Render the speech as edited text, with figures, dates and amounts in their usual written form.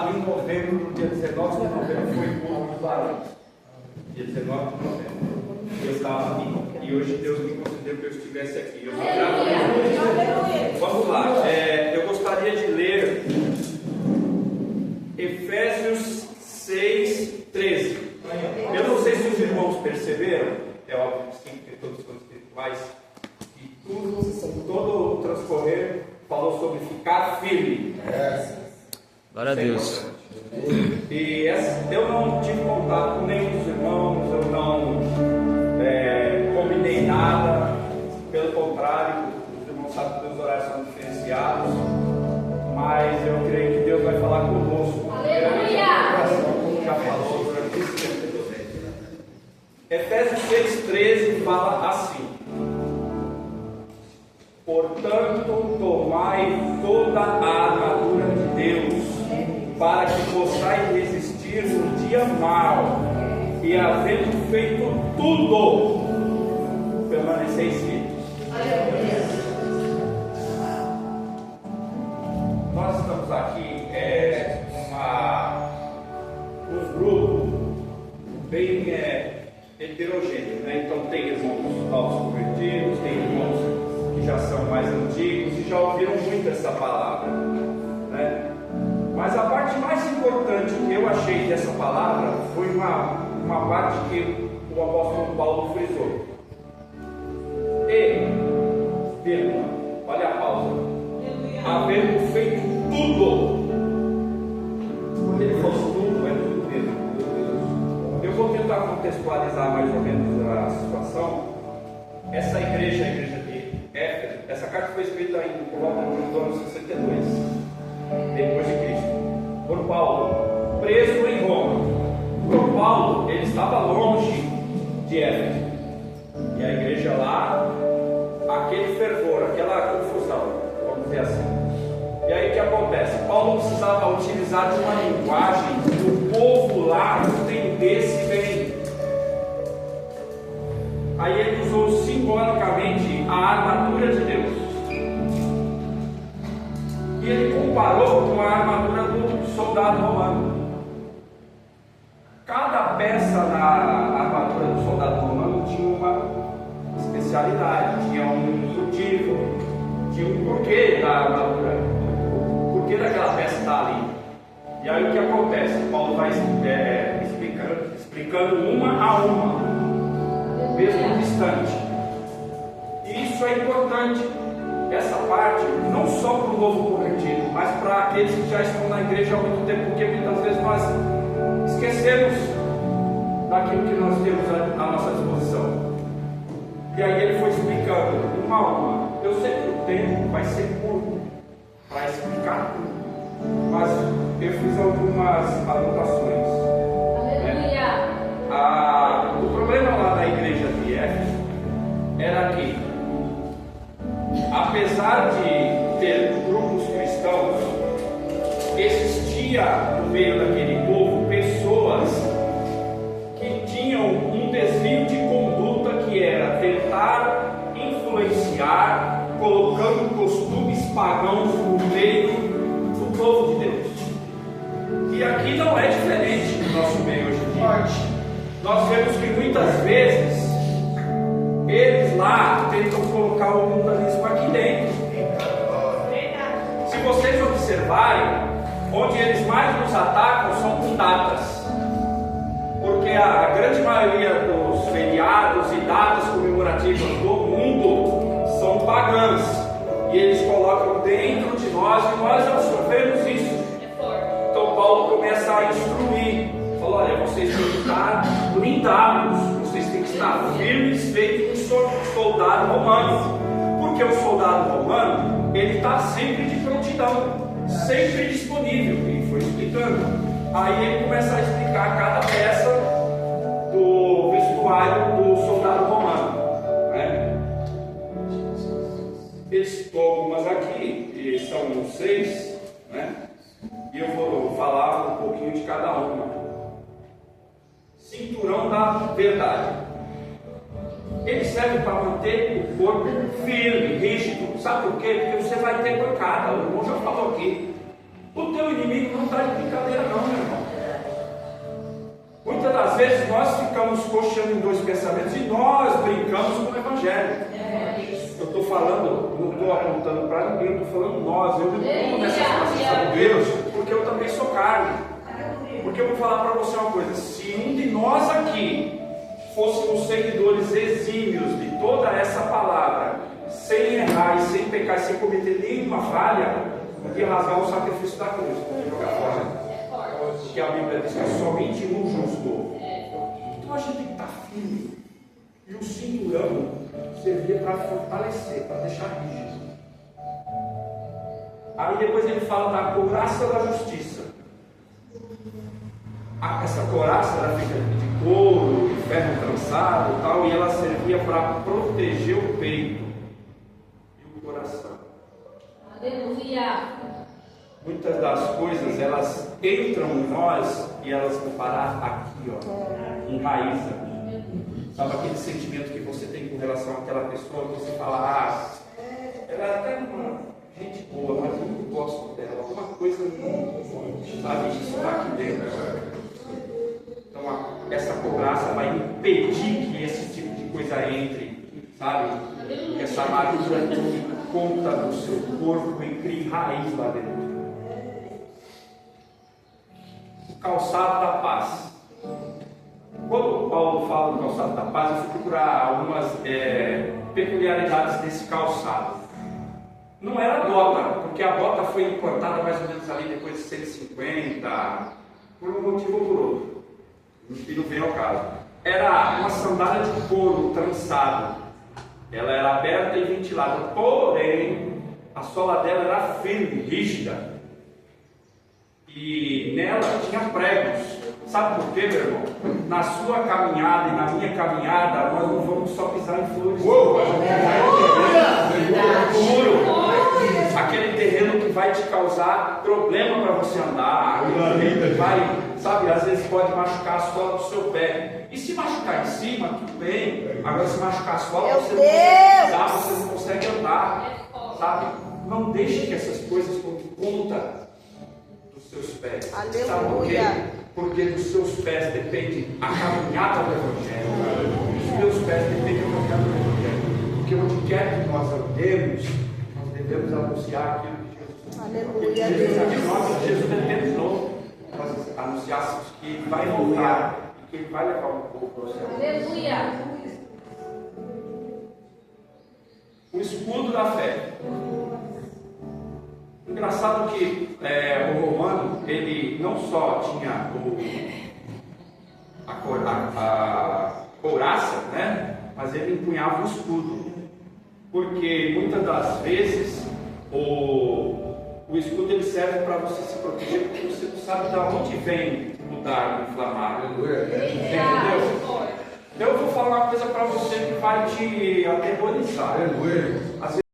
passado, em novembro, no dia 19 de novembro, foi o culto dos varões. Dia 19 de novembro. Eu estava aqui. E hoje Deus me concedeu que eu estivesse aqui. Eu sou grato a Deus. Vamos lá. Eu gostaria de ler Efésios 6:13. Eu não sei se os irmãos perceberam, é óbvio que sim, porque todos são espirituais, e todo o transcorrer falou sobre ficar firme. Glória a Deus. E eu não tive contato com nenhum dos irmãos, eu não combinei nada, pelo contrário, os irmãos sabem que os horários são diferenciados, mas eu creio que Deus vai falar conosco. Aleluia! Como já falou durante esse tempo. Efésios 6:13 fala assim: portanto, tomai toda a armadura de Deus, para que possais resistir no dia mau, e havendo feito tudo, permaneceis firmes. Nós estamos aqui um grupo bem heterogêneo, né? Então tem irmãos novos convertidos, tem irmãos que já são mais antigos e já ouviram muito essa palavra, né? Mas a parte mais importante que eu achei dessa palavra foi uma parte que o apóstolo Paulo frisou. Olha a pausa. Havendo feito tudo. Quando ele falou tudo, é tudo mesmo. Eu vou tentar contextualizar mais ou menos a situação. Essa igreja, a igreja de Éfeso, essa carta foi escrita por volta do ano 62, depois de Cristo, por Paulo, preso em Roma. Por Paulo, ele estava longe de Éfeso, e a igreja lá, aquele fervor, aquela confusão, vamos dizer assim. E aí o que acontece? Paulo precisava utilizar de uma linguagem que o povo lá entendesse bem. Aí ele usou simbolicamente a armadura de Deus. E ele comparou com a armadura do soldado romano. Cada peça na armadura do soldado romano tinha uma especialidade, tinha um motivo, tinha um porquê da armadura, o porquê daquela peça está ali. E aí o que acontece? Paulo vai explicando uma a uma, mesmo distante. E isso é importante, essa parte, não só para o novo convertido, mas para aqueles que já estão na igreja há muito tempo, porque muitas vezes nós esquecemos daquilo que nós temos à nossa disposição. E aí ele foi explicando uma a uma. Eu sei que o tempo vai ser curto para explicar tudo, mas eu fiz algumas anotações. Aleluia! O problema lá na igreja de Éfeso era que, apesar de ter grupos cristãos, existia no meio daquele povo pessoas que tinham um desvio de conduta, que era tentar influenciar, colocando costumes pagãos no meio do povo de Deus. E aqui não é diferente no nosso meio hoje em dia. Nós vemos que muitas vezes eles lá tentam colocar o mundanismo aqui dentro. Se vocês observarem, onde eles mais nos atacam são com datas, porque a grande maioria dos feriados e datas comemorativas do mundo são pagãs, e eles colocam dentro de nós e nós absorvemos isso. Então Paulo começa a instruir, fala: olha, vocês têm que estar blindados, vocês têm que estar firmes, feito um soldado romano, porque o soldado romano, ele está sempre de prontidão, sempre disponível. E foi explicando. Aí ele começa a explicar cada peça do vestuário do soldado romano, né? Ele citou algumas aqui, e são 6, né? E eu vou falar um pouquinho de cada uma. Cinturão da verdade. Ele serve para manter o corpo firme, rígido. Sabe por quê? Porque você vai ter pancada. O irmão já falou aqui. O teu inimigo não está de brincadeira ficamos coxando em dois pensamentos e nós brincamos com o Evangelho. Eu estou falando, não estou apontando para ninguém, eu estou falando nós. Eu me incluo nessa situação de Deus, porque eu também sou carne. Porque eu vou falar para você uma coisa: se um de nós aqui fôssemos seguidores exímios de toda essa palavra, sem errar e sem pecar, sem cometer nenhuma falha, podia rasgar o sacrifício da cruz, podia jogar fora. Porque a Bíblia diz que é somente um justo. Então a gente tem que estar firme. E o cinturão servia para fortalecer, para deixar rígido. Aí depois ele fala da couraça da justiça. Essa couraça era feita de couro, de ferro trançado e tal, e ela servia para proteger o peito e o coração. Aleluia. Muitas das coisas, elas entram em nós e elas vão parar aqui, ó, enraizam. Sabe aquele sentimento que você tem com relação àquela pessoa, que você fala, ela é até uma gente boa, mas eu não gosto dela, alguma coisa não, sabe, isso está aqui dentro. Então essa couraça vai impedir que esse tipo de coisa entre, sabe? Essa armadura tome conta do seu corpo e crie raiz lá dentro. O calçado da paz. Quando Paulo fala do calçado da paz, eu fui procurar algumas peculiaridades desse calçado. Não era bota, porque a bota foi importada mais ou menos ali depois de 150, por um motivo ou por outro. E não vem ao caso. Era uma sandália de couro trançado. Ela era aberta e ventilada, porém a sola dela era firme, rígida. E nela tinha pregos. Sabe por quê, meu irmão? Na sua caminhada e na minha caminhada, nós não vamos só pisar em flores. Aquele terreno que vai te causar problema para você andar, aquele terreno que vai, sabe, às vezes pode machucar a sola do seu pé. E se machucar em cima, tudo bem. Agora, se machucar a sola, você não consegue pisar, você não consegue andar, sabe? Não deixe que essas coisas tomem conta dos seus pés. Aleluia. Sabe por quê? Porque dos seus pés depende a caminhada do Evangelho. Dos meus pés depende a caminhada do Evangelho. Porque onde quer que nós andemos, nós devemos anunciar aquilo que Jesus. Aleluia. Jesus determinou que nós anunciássemos que Ele vai voltar e que Ele vai levar um povo ao céu. Aleluia. O escudo da fé. Engraçado que o romano, ele não só tinha a couraça, né? Mas ele empunhava o escudo. Porque muitas das vezes o escudo ele serve para você se proteger, porque você não sabe de onde vem o dardo inflamado. Entendeu? Então eu vou falar uma coisa para você que vai te aterrorizar. Às vezes